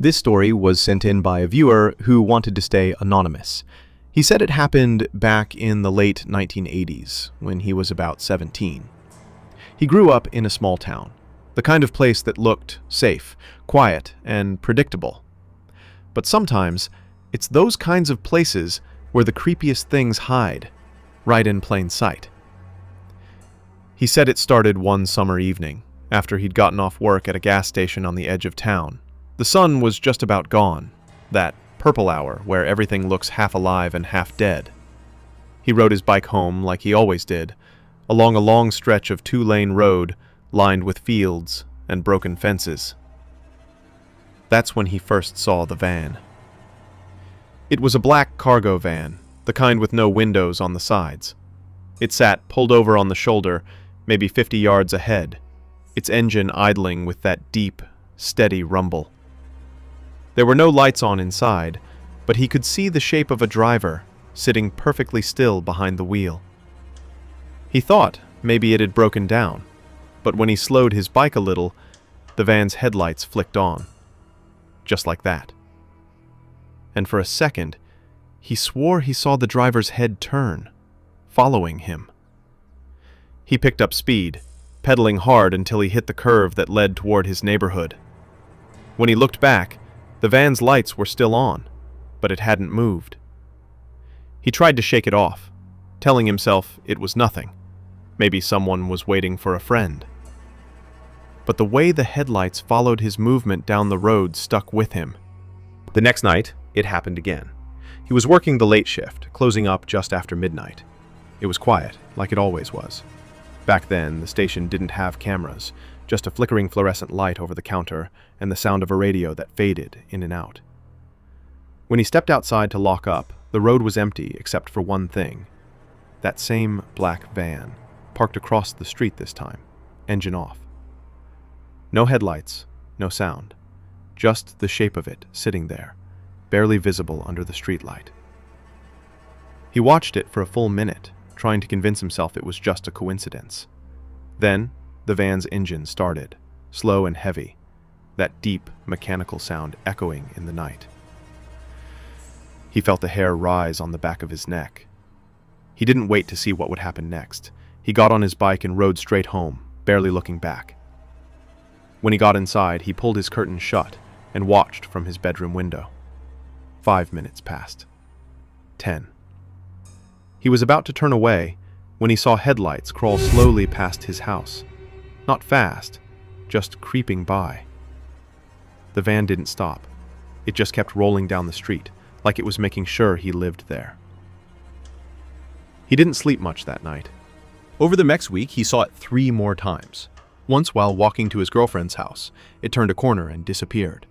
This story was sent in by a viewer who wanted to stay anonymous. He said it happened back in the late 1980s, when he was about 17. He grew up in a small town, the kind of place that looked safe, quiet, and predictable. But sometimes, it's those kinds of places where the creepiest things hide, right in plain sight. He said it started one summer evening, after he'd gotten off work at a gas station on the edge of town. The sun was just about gone, that purple hour where everything looks half alive and half dead. He rode his bike home like he always did, along a long stretch of two-lane road lined with fields and broken fences. That's when he first saw the van. It was a black cargo van, the kind with no windows on the sides. It sat pulled over on the shoulder, maybe 50 yards ahead, its engine idling with that deep, steady rumble. There were no lights on inside, but he could see the shape of a driver sitting perfectly still behind the wheel. He thought maybe it had broken down, but when he slowed his bike a little, the van's headlights flicked on. Just like that. And for a second, he swore he saw the driver's head turn, following him. He picked up speed, pedaling hard until he hit the curve that led toward his neighborhood. When he looked back, the van's lights were still on, but it hadn't moved. He tried to shake it off, telling himself it was nothing. Maybe someone was waiting for a friend. But the way the headlights followed his movement down the road stuck with him. The next night, it happened again. He was working the late shift, closing up just after midnight. It was quiet, like it always was. Back then, the station didn't have cameras, just a flickering fluorescent light over the counter and the sound of a radio that faded in and out. When he stepped outside to lock up, the road was empty except for one thing. That same black van, parked across the street this time, engine off. No headlights, no sound, just the shape of it sitting there, barely visible under the streetlight. He watched it for a full minute, trying to convince himself it was just a coincidence. Then, the van's engine started, slow and heavy, that deep, mechanical sound echoing in the night. He felt the hair rise on the back of his neck. He didn't wait to see what would happen next. He got on his bike and rode straight home, barely looking back. When he got inside, he pulled his curtains shut and watched from his bedroom window. 5 minutes passed. 10. He was about to turn away when he saw headlights crawl slowly past his house. Not fast, just creeping by. The van didn't stop. It just kept rolling down the street, like it was making sure he lived there. He didn't sleep much that night. Over the next week, he saw it 3 more times. Once while walking to his girlfriend's house, it turned a corner and disappeared.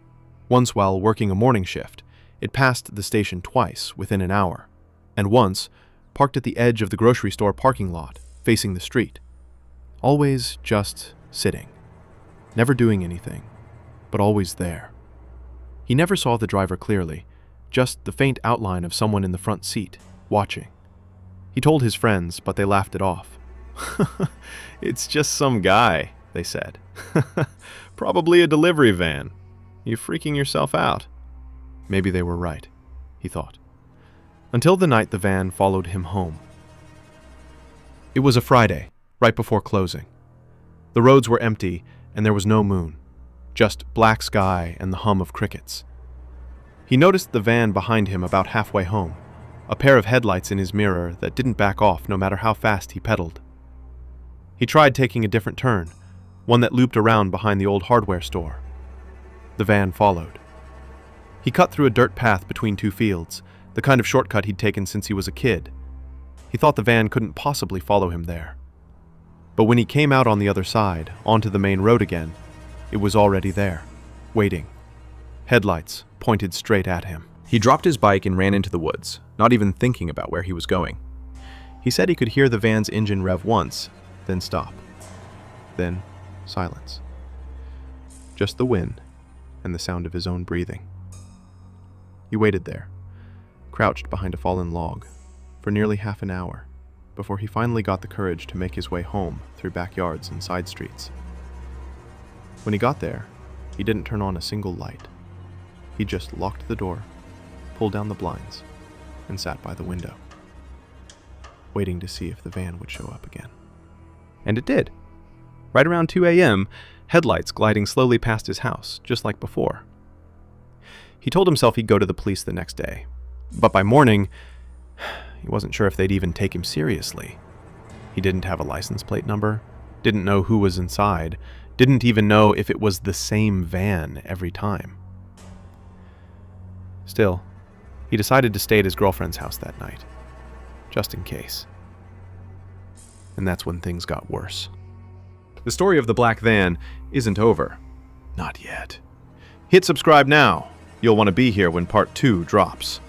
Once while working a morning shift, it passed the station twice within an hour. And once, parked at the edge of the grocery store parking lot, facing the street. Always just sitting. Never doing anything, but always there. He never saw the driver clearly, just the faint outline of someone in the front seat, watching. He told his friends, but they laughed it off. "It's just some guy," they said. "Probably a delivery van. You freaking yourself out." Maybe they were right, he thought. Until the night the van followed him home. It was a Friday, right before closing. The roads were empty, and there was no moon, just black sky and the hum of crickets. He noticed the van behind him about halfway home, a pair of headlights in his mirror that didn't back off no matter how fast he pedaled. He tried taking a different turn, one that looped around behind the old hardware store. The van followed. He cut through a dirt path between 2 fields, the kind of shortcut he'd taken since he was a kid. He thought the van couldn't possibly follow him there. But when he came out on the other side, onto the main road again, it was already there, waiting. Headlights pointed straight at him. He dropped his bike and ran into the woods, not even thinking about where he was going. He said he could hear the van's engine rev once, then stop. Then silence. Just the wind and the sound of his own breathing. He waited there, crouched behind a fallen log, for nearly half an hour, before he finally got the courage to make his way home through backyards and side streets. When he got there, he didn't turn on a single light. he just locked the door, pulled down the blinds, and sat by the window, waiting to see if the van would show up again. And it did. Right around 2 a.m., headlights gliding slowly past his house, just like before. He told himself he'd go to the police the next day, but by morning, he wasn't sure if they'd even take him seriously. He didn't have a license plate number, didn't know who was inside, didn't even know if it was the same van every time. Still, he decided to stay at his girlfriend's house that night, just in case. And that's when things got worse. The story of the black van isn't over. Not yet. Hit subscribe now. You'll want to be here when part 2 drops.